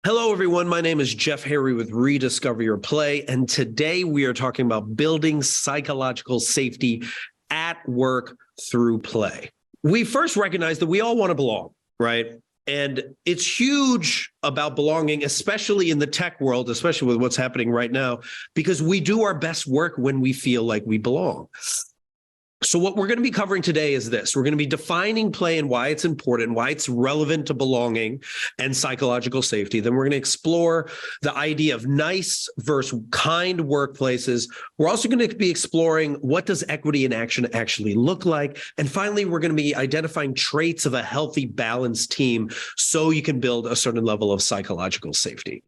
Hello, everyone. My name is Jeff Harry with Rediscover Your Play, and today we are talking about building psychological safety at work through play. We first recognize that we all want to belong, right? And it's huge about belonging, especially in the tech world, especially with what's happening right now, because we do our best work when we feel like we belong. So what we're going to be covering today is this. We're going to be defining play and why it's important, why it's relevant to belonging and psychological safety. Then we're going to explore the idea of nice versus kind workplaces. We're also going to be exploring what does equity in action actually look like. And finally, we're going to be identifying traits of a healthy, balanced team so you can build a certain level of psychological safety.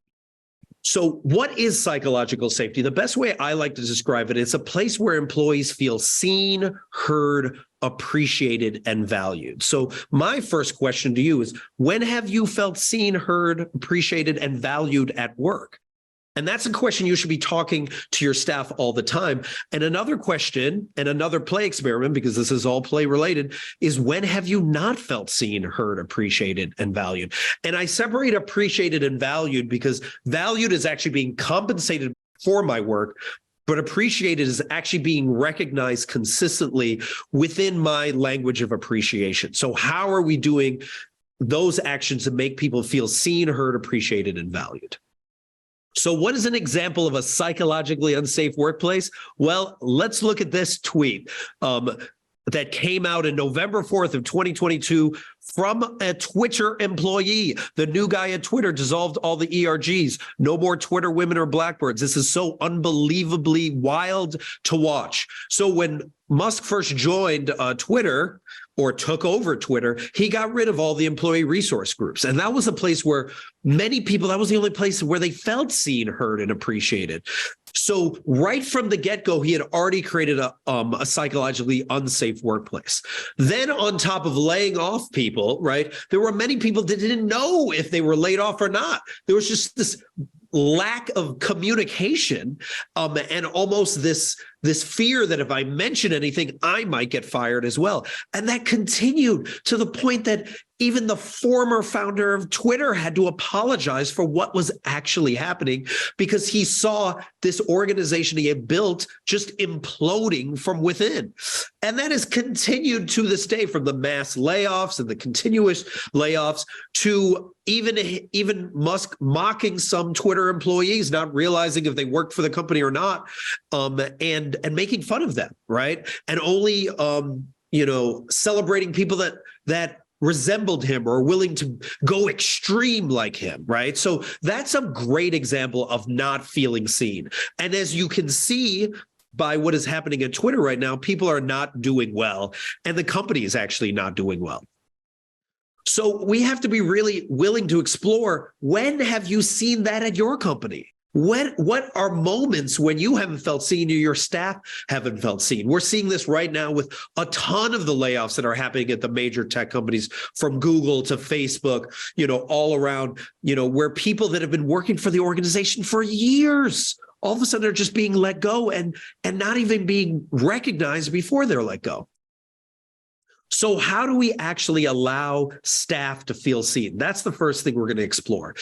So what is psychological safety? The best way I like to describe it is a place where employees feel seen, heard, appreciated, and valued. So my first question to you is, when have you felt seen, heard, appreciated, and valued at work? And that's a question you should be talking to your staff all the time. And another question and another play experiment, because this is all play related, is when have you not felt seen, heard, appreciated, and valued? And I separate appreciated and valued because valued is actually being compensated for my work, but appreciated is actually being recognized consistently within my language of appreciation. So how are we doing those actions to make people feel seen, heard, appreciated, and valued? So what is an example of a psychologically unsafe workplace? Well, let's look at this tweet that came out in November 4th of 2022 from a Twitter employee. The new guy at Twitter dissolved all the ERGs. No more Twitter women or blackbirds. This is so unbelievably wild to watch. So when Musk first joined Twitter, or took over Twitter, he got rid of all the employee resource groups. And that was a place where many people, that was the only place where they felt seen, heard, and appreciated. So right from the get-go, he had already created a psychologically unsafe workplace. Then on top of laying off people, right, there were many people that didn't know if they were laid off or not. There was just this lack of communication and almost this fear that if I mention anything, I might get fired as well. And that continued to the point that even the former founder of Twitter had to apologize for what was actually happening because he saw this organization he had built just imploding from within. And that has continued to this day, from the mass layoffs and the continuous layoffs to even Musk mocking some Twitter employees, not realizing if they worked for the company or not, and making fun of them, right? And only celebrating people that resembled him or willing to go extreme like him, right? So that's a great example of not feeling seen. And as you can see by what is happening at Twitter right now, people are not doing well, and the company is actually not doing well. So we have to be really willing to explore, when have you seen that at your company? What are moments when you haven't felt seen or your staff haven't felt seen? We're seeing this right now with a ton of the layoffs that are happening at the major tech companies, from Google to Facebook, all around, where people that have been working for the organization for years, all of a sudden are just being let go and not even being recognized before they're let go. So how do we actually allow staff to feel seen? That's the first thing we're going to explore.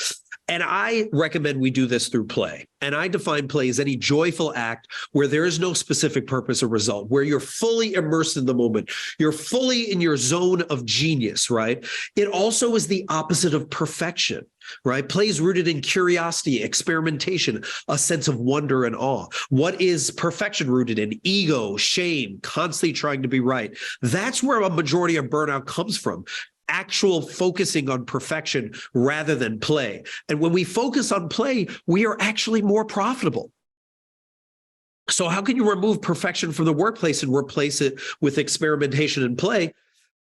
And I recommend we do this through play. And I define play as any joyful act where there is no specific purpose or result, where you're fully immersed in the moment. You're fully in your zone of genius, right? It also is the opposite of perfection, right? Play is rooted in curiosity, experimentation, a sense of wonder and awe. What is perfection rooted in? Ego, shame, constantly trying to be right. That's where a majority of burnout comes from. Actual focusing on perfection rather than play. And when we focus on play, we are actually more profitable. So how can you remove perfection from the workplace and replace it with experimentation and play?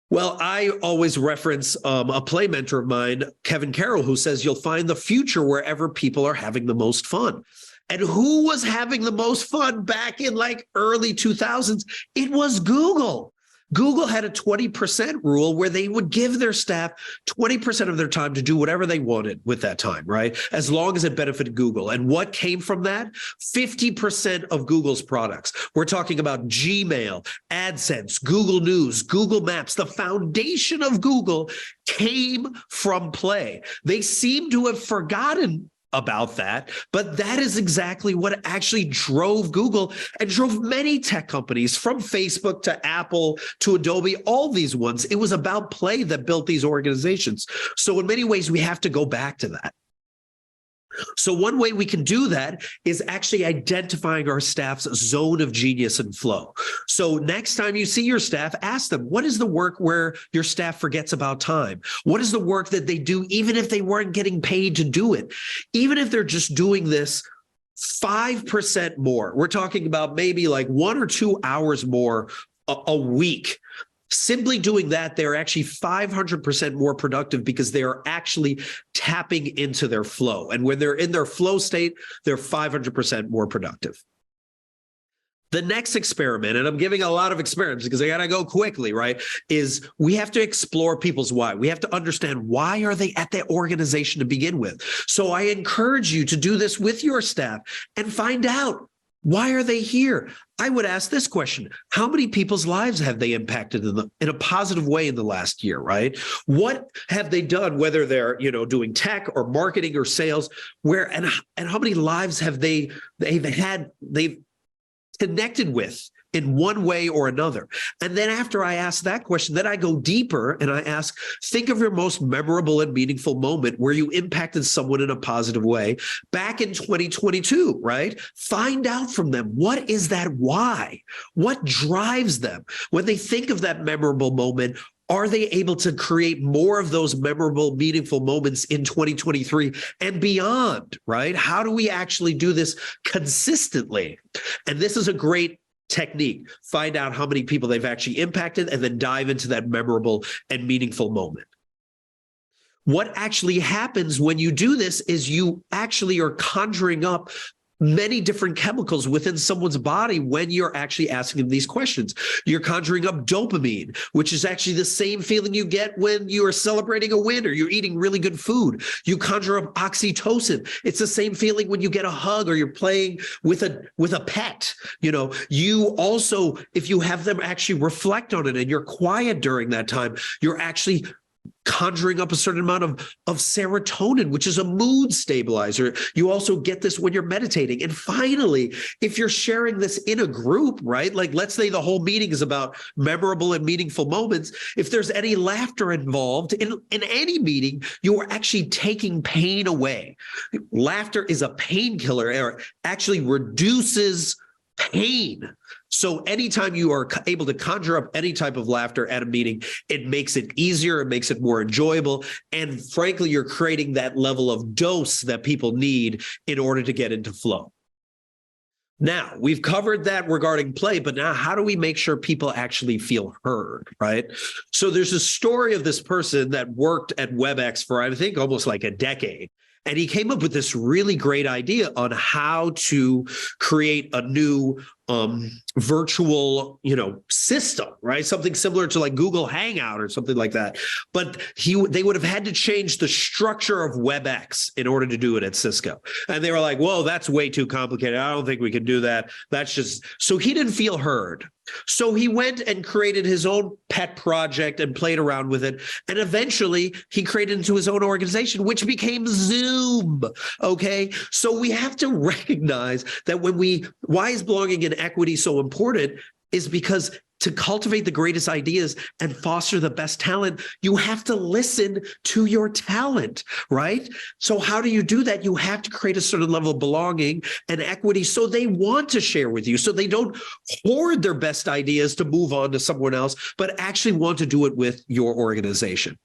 Well, I always reference a play mentor of mine, Kevin Carroll, who says you'll find the future wherever people are having the most fun. And who was having the most fun back in like early 2000s? It was Google. Google had a 20% rule where they would give their staff 20% of their time to do whatever they wanted with that time, right? As long as it benefited Google. And what came from that? 50% of Google's products. We're talking about Gmail, AdSense, Google News, Google Maps. The foundation of Google came from play. They seem to have forgotten about that, but that is exactly what actually drove Google and drove many tech companies, from Facebook to Apple to Adobe, all these ones. It was about play that built these organizations. So in many ways, we have to go back to that. So one way we can do that is actually identifying our staff's zone of genius and flow. So next time you see your staff, ask them, what is the work where your staff forgets about time? What is the work that they do even if they weren't getting paid to do it? Even if they're just doing this 5% more, we're talking about maybe like 1 or 2 hours more a week. Simply doing that, they're actually 500% more productive because they are actually tapping into their flow. And when they're in their flow state, they're 500% more productive. The next experiment, and I'm giving a lot of experiments because I got to go quickly, right, is we have to explore people's why. We have to understand, why are they at that organization to begin with? So I encourage you to do this with your staff and find out, why are they here? I would ask this question: how many people's lives have they impacted in a positive way in the last year, right? What have they done, whether they're, doing tech or marketing or sales, and how many lives have they've connected with in one way or another? And then after I ask that question, then I go deeper and I ask, think of your most memorable and meaningful moment where you impacted someone in a positive way back in 2022, right? Find out from them, what is that why? What drives them? When they think of that memorable moment, are they able to create more of those memorable, meaningful moments in 2023 and beyond, right? How do we actually do this consistently? And this is a great technique. Find out how many people they've actually impacted and then dive into that memorable and meaningful moment. What actually happens when you do this is you actually are conjuring up many different chemicals within someone's body when you're actually asking them these questions. You're conjuring up dopamine, which is actually the same feeling you get when you are celebrating a win or you're eating really good food. You conjure up oxytocin. It's the same feeling when you get a hug or you're playing with a pet. You also, if you have them actually reflect on it and you're quiet during that time, you're actually conjuring up a certain amount of serotonin, which is a mood stabilizer. You also get this when you're meditating. And finally, if you're sharing this in a group, right? Like, let's say the whole meeting is about memorable and meaningful moments. If there's any laughter involved in any meeting, you are actually taking pain away. Laughter is a painkiller, or actually reduces pain. So anytime you are able to conjure up any type of laughter at a meeting, it makes it easier, it makes it more enjoyable. And frankly, you're creating that level of dose that people need in order to get into flow. Now, we've covered that regarding play, but now how do we make sure people actually feel heard, right? So there's a story of this person that worked at WebEx for, I think, almost like a decade. And he came up with this really great idea on how to create a new virtual, system, right? Something similar to like Google Hangout or something like that. But they would have had to change the structure of WebEx in order to do it at Cisco. And they were like, whoa, that's way too complicated. I don't think we can do that. So he didn't feel heard. So he went and created his own pet project and played around with it. And eventually he created into his own organization, which became Zoom. Okay. So we have to recognize that why is belonging and equity so important is because to cultivate the greatest ideas and foster the best talent, you have to listen to your talent, right? So how do you do that? You have to create a certain level of belonging and equity so they want to share with you, so they don't hoard their best ideas to move on to someone else, but actually want to do it with your organization.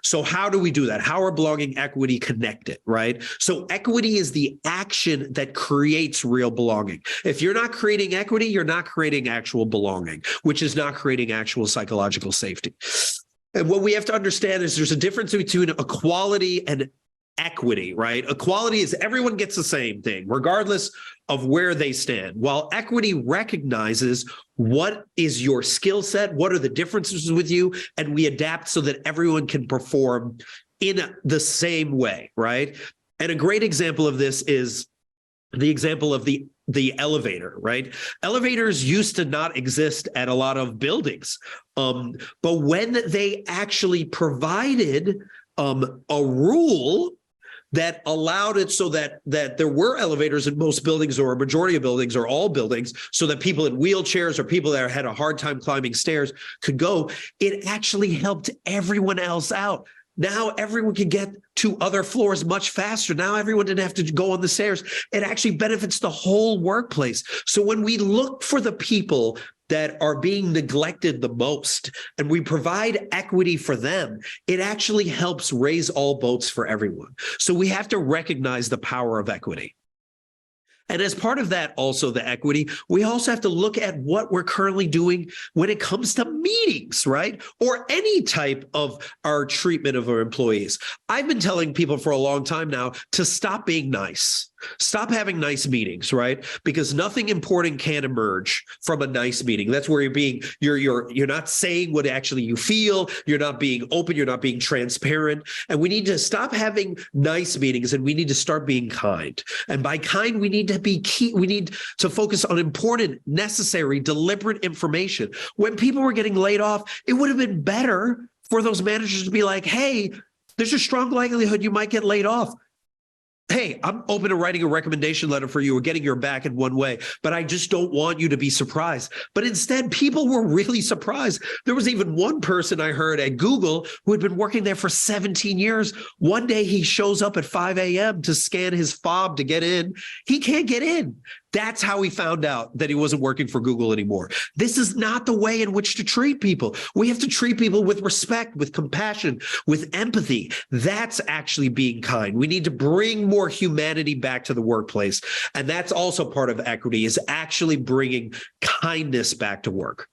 So how do we do that? How are belonging, equity connected, right? So equity is the action that creates real belonging. If you're not creating equity, you're not creating actual belonging, which is not creating actual psychological safety. And what we have to understand is there's a difference between equality and equity, right? Equality is everyone gets the same thing, regardless of where they stand. While equity recognizes what is your skill set, what are the differences with you, and we adapt so that everyone can perform in the same way, right? And a great example of this is the example of the elevator, right? Elevators used to not exist at a lot of buildings. But when they actually provided a rule that allowed it so that there were elevators in most buildings, or a majority of buildings, or all buildings, so that people in wheelchairs or people that had a hard time climbing stairs could go, it actually helped everyone else out. Now everyone can get to other floors much faster. Now everyone didn't have to go on the stairs. It actually benefits the whole workplace. So when we look for the people that are being neglected the most and we provide equity for them, it actually helps raise all boats for everyone. So we have to recognize the power of equity. And as part of that, also the equity, we also have to look at what we're currently doing when it comes to meetings, right? Or any type of our treatment of our employees. I've been telling people for a long time now to stop being nice. Stop having nice meetings, right? Because nothing important can emerge from a nice meeting. That's where you're not saying what actually you feel. You're not being open. You're not being transparent. And we need to stop having nice meetings, and we need to start being kind. And by kind, we need to be key. We need to focus on important, necessary, deliberate information. When people were getting laid off, it would have been better for those managers to be like, hey, there's a strong likelihood you might get laid off. Hey, I'm open to writing a recommendation letter for you or getting your back in one way, but I just don't want you to be surprised. But instead, people were really surprised. There was even one person I heard at Google who had been working there for 17 years. One day he shows up at 5 a.m. to scan his fob to get in. He can't get in. That's how he found out that he wasn't working for Google anymore. This is not the way in which to treat people. We have to treat people with respect, with compassion, with empathy. That's actually being kind. We need to bring more humanity back to the workplace. And that's also part of equity, is actually bringing kindness back to work.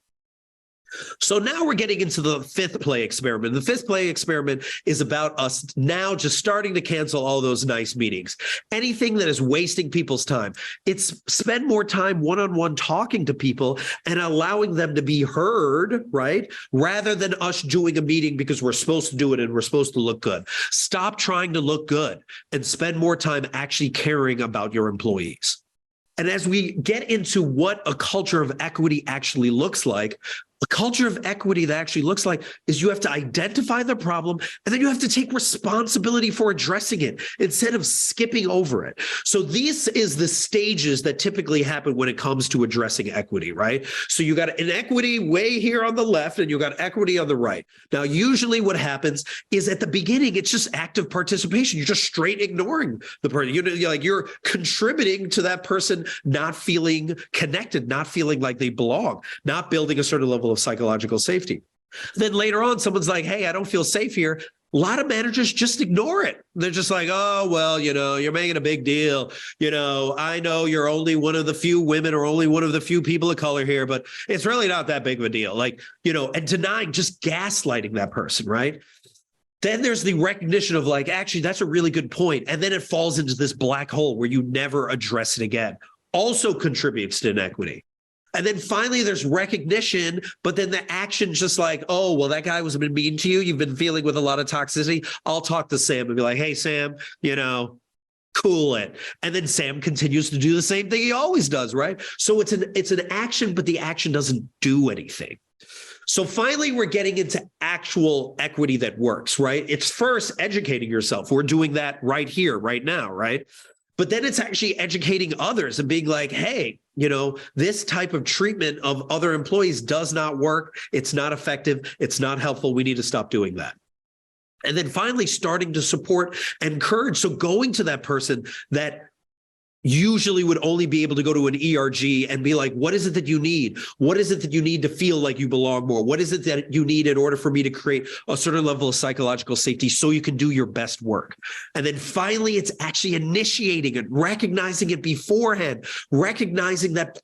So now we're getting into the fifth play experiment. The fifth play experiment is about us now just starting to cancel all those nice meetings. Anything that is wasting people's time. It's spend more time one-on-one talking to people and allowing them to be heard, right? Rather than us doing a meeting because we're supposed to do it and we're supposed to look good. Stop trying to look good and spend more time actually caring about your employees. And as we get into what a culture of equity actually looks like, a culture of equity that actually looks like is you have to identify the problem and then you have to take responsibility for addressing it instead of skipping over it. So this is the stages that typically happen when it comes to addressing equity, right? So you got inequity way here on the left and you got equity on the right. Now, usually what happens is at the beginning, it's just active participation. You're just straight ignoring the person. You're contributing to that person not feeling connected, not feeling like they belong, not building a certain level of psychological safety. Then later on, someone's like, hey, I don't feel safe here. A lot of managers just ignore it. They're just like, oh, well, you're making a big deal. I know you're only one of the few women or only one of the few people of color here, but it's really not that big of a deal. And denying, just gaslighting that person, right? Then there's the recognition of actually, that's a really good point. And then it falls into this black hole where you never address it again. Also contributes to inequity. And then finally, there's recognition, but then the action's just like, oh, well, that guy was mean to you. You've been feeling with a lot of toxicity. I'll talk to Sam and be like, hey, Sam, cool it. And then Sam continues to do the same thing he always does, right? So it's an action, but the action doesn't do anything. So finally, we're getting into actual equity that works, right? It's first educating yourself. We're doing that right here, right now, right? But then it's actually educating others and being like, hey, this type of treatment of other employees does not work. It's not effective. It's not helpful. We need to stop doing that. And then finally starting to support and encourage. So going to that person that usually would only be able to go to an ERG and be like, what is it that you need? What is it that you need to feel like you belong more? What is it that you need in order for me to create a certain level of psychological safety so you can do your best work? And then finally, it's actually initiating it, recognizing it beforehand, recognizing that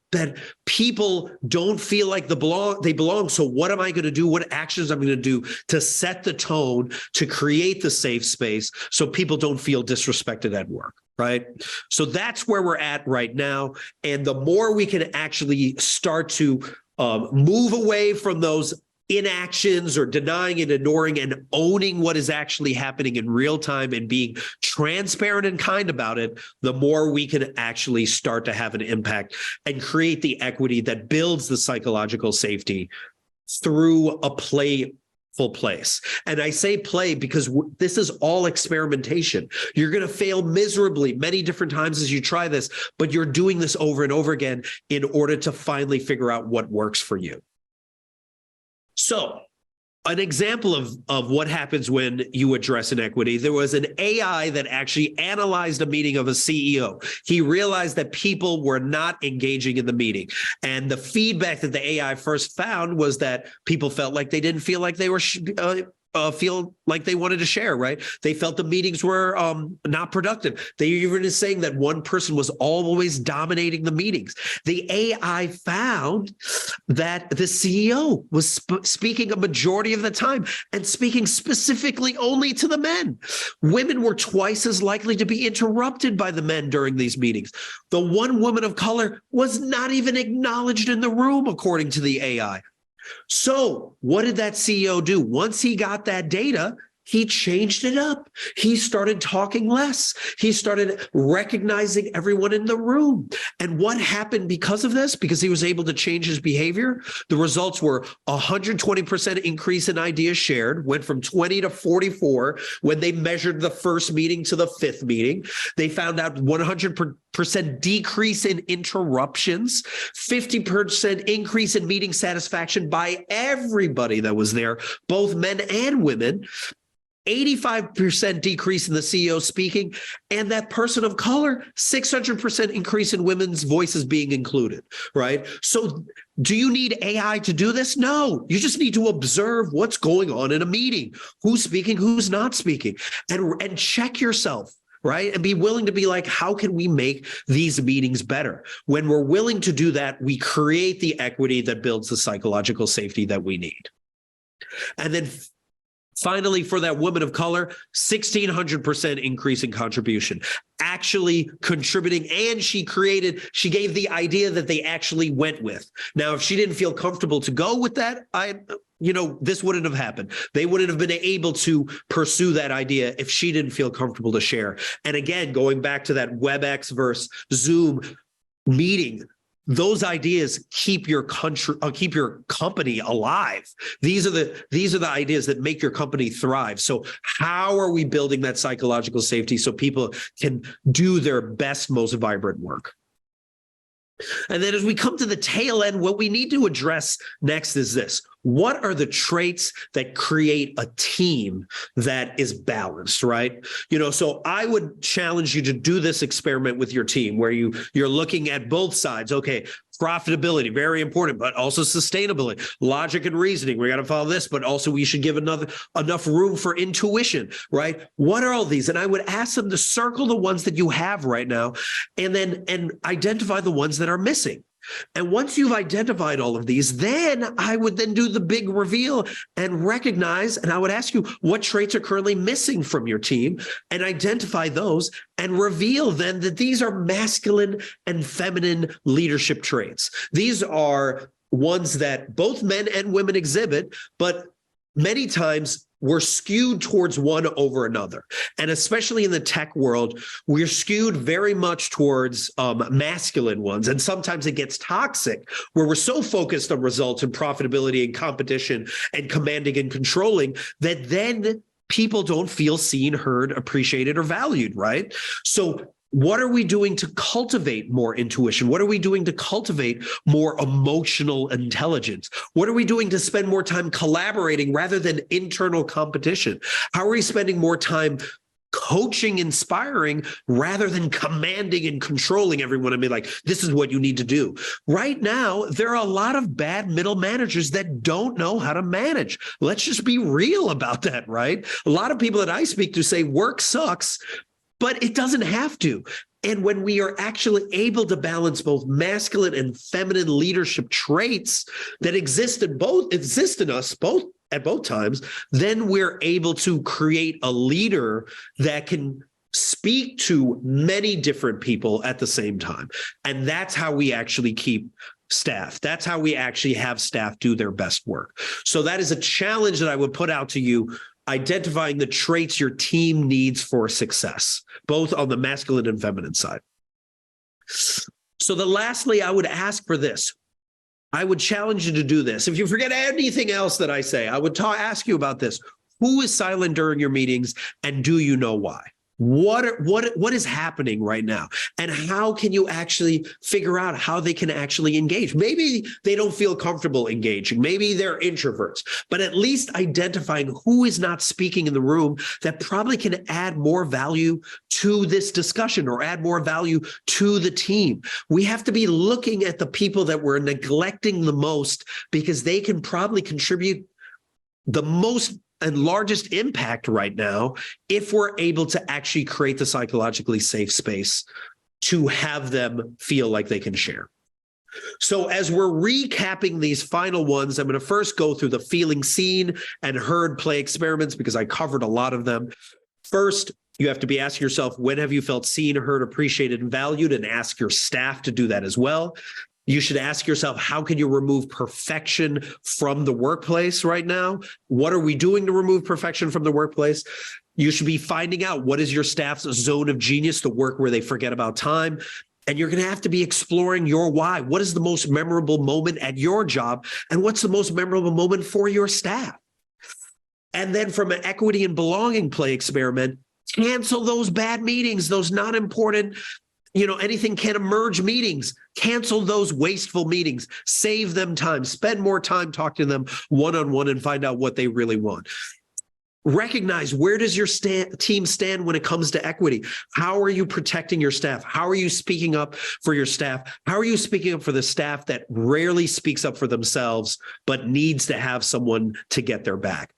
people don't feel like they belong. So what am I going to do? What actions I'm going to do to set the tone, to create the safe space so people don't feel disrespected at work? Right. So that's where we're at right now. And the more we can actually start to move away from those inactions or denying and ignoring and owning what is actually happening in real time and being transparent and kind about it, the more we can actually start to have an impact and create the equity that builds the psychological safety through a playful place. And I say play because this is all experimentation. You're going to fail miserably many different times as you try this, but you're doing this over and over again in order to finally figure out what works for you. So an example of what happens when you address inequity, there was an AI that actually analyzed a meeting of a CEO. He realized that people were not engaging in the meeting. And the feedback that the AI first found was that people felt like they didn't feel like they were feel like they wanted to share, right? They felt the meetings were not productive. They even is saying that one person was always dominating the meetings. The AI found that the CEO was speaking a majority of the time and speaking specifically only to the men. Women were twice as likely to be interrupted by the men during these meetings. The one woman of color was not even acknowledged in the room, according to the AI. So what did that CEO do? Once he got that data, he changed it up. He started talking less. He started recognizing everyone in the room. And what happened because of this? Because he was able to change his behavior, the results were 120% increase in ideas shared, went from 20 to 44 when they measured the first meeting to the fifth meeting. They found out 100% decrease in interruptions, 50% increase in meeting satisfaction by everybody that was there, both men and women. 85% decrease in the CEO speaking, and that person of color, 600% increase in women's voices being included, right? So do you need AI to do this? No, you just need to observe what's going on in a meeting, who's speaking, who's not speaking, and check yourself, right? And be willing to be like, how can we make these meetings better? When we're willing to do that, we create the equity that builds the psychological safety that we need. And then finally, for that woman of color, 1,600% increase in contribution, actually contributing, and she gave the idea that they actually went with. Now, if she didn't feel comfortable to go with that, this wouldn't have happened. They wouldn't have been able to pursue that idea if she didn't feel comfortable to share. And again, going back to that WebEx versus Zoom meeting, those ideas keep your company alive. These are the ideas that make your company thrive. So how are we building that psychological safety so people can do their best, most vibrant work? And then as we come to the tail end, what we need to address next is this. What are the traits that create a team that is balanced, right? So I would challenge you to do this experiment with your team where you're looking at both sides. Okay, profitability, very important, but also sustainability, logic and reasoning. We got to follow this, but also we should give enough room for intuition, right? What are all these? And I would ask them to circle the ones that you have right now and identify the ones that are missing. And once you've identified all of these, then I would then do the big reveal and recognize, and I would ask you what traits are currently missing from your team and identify those and reveal then that these are masculine and feminine leadership traits. These are ones that both men and women exhibit, but many times we're skewed towards one over another. And especially in the tech world, we're skewed very much towards masculine ones. And sometimes it gets toxic where we're so focused on results and profitability and competition and commanding and controlling that then people don't feel seen, heard, appreciated, or valued, right? So what are we doing to cultivate more intuition? What are we doing to cultivate more emotional intelligence? What are we doing to spend more time collaborating rather than internal competition? How are we spending more time coaching, inspiring, rather than commanding and controlling everyone and be like, this is what you need to do. Right now, there are a lot of bad middle managers that don't know how to manage. Let's just be real about that, right? A lot of people that I speak to say work sucks, but it doesn't have to. And when we are actually able to balance both masculine and feminine leadership traits that exist in us both at both times, then we're able to create a leader that can speak to many different people at the same time. And that's how we actually keep staff. That's how we actually have staff do their best work. So that is a challenge that I would put out to you, identifying the traits your team needs for success, both on the masculine and feminine side. So lastly, I would ask for this. I would challenge you to do this. If you forget anything else that I say, I would ask you about this. Who is silent during your meetings, and do you know why? What is happening right now? And how can you actually figure out how they can actually engage? Maybe they don't feel comfortable engaging. Maybe they're introverts, but at least identifying who is not speaking in the room that probably can add more value to this discussion or add more value to the team. We have to be looking at the people that we're neglecting the most, because they can probably contribute the most and largest impact right now if we're able to actually create the psychologically safe space to have them feel like they can share. So as we're recapping these final ones, I'm going to first go through the feeling seen and heard play experiments, because I covered a lot of them. First, you have to be asking yourself, when have you felt seen, heard, appreciated, and valued? And ask your staff to do that as well. You should ask yourself, how can you remove perfection from the workplace right now? What are we doing to remove perfection from the workplace? You should be finding out, what is your staff's zone of genius, the work where they forget about time? And you're going to have to be exploring your why. What is the most memorable moment at your job? And what's the most memorable moment for your staff? And then from an equity and belonging play experiment, cancel those bad meetings, those not important, anything can emerge meetings. Cancel those wasteful meetings. Save them time. Spend more time talking to them one-on-one and find out what they really want. Recognize, where does your team stand when it comes to equity? How are you protecting your staff? How are you speaking up for your staff? How are you speaking up for the staff that rarely speaks up for themselves but needs to have someone to get their back?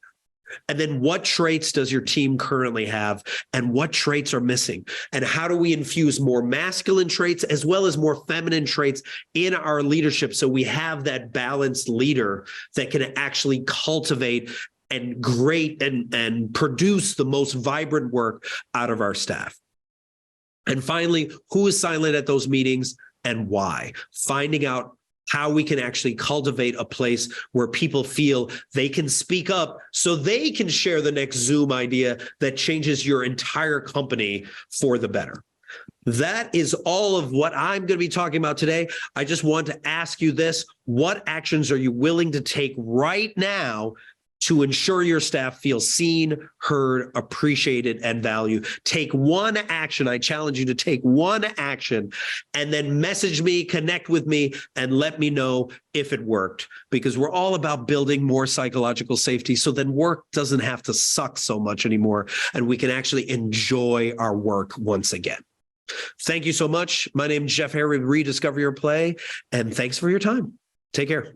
And then what traits does your team currently have, and what traits are missing? And how do we infuse more masculine traits as well as more feminine traits in our leadership, so we have that balanced leader that can actually cultivate and and produce the most vibrant work out of our staff? And finally, who is silent at those meetings and why? Finding out how we can actually cultivate a place where people feel they can speak up so they can share the next Zoom idea that changes your entire company for the better. That is all of what I'm going to be talking about today. I just want to ask you this: what actions are you willing to take right now to ensure your staff feels seen, heard, appreciated, and valued? Take one action. I challenge you to take one action, and then message me, connect with me, and let me know if it worked, because we're all about building more psychological safety, so then work doesn't have to suck so much anymore, and we can actually enjoy our work once again. Thank you so much. My name is Jeff Harry with Rediscover Your Play, and thanks for your time. Take care.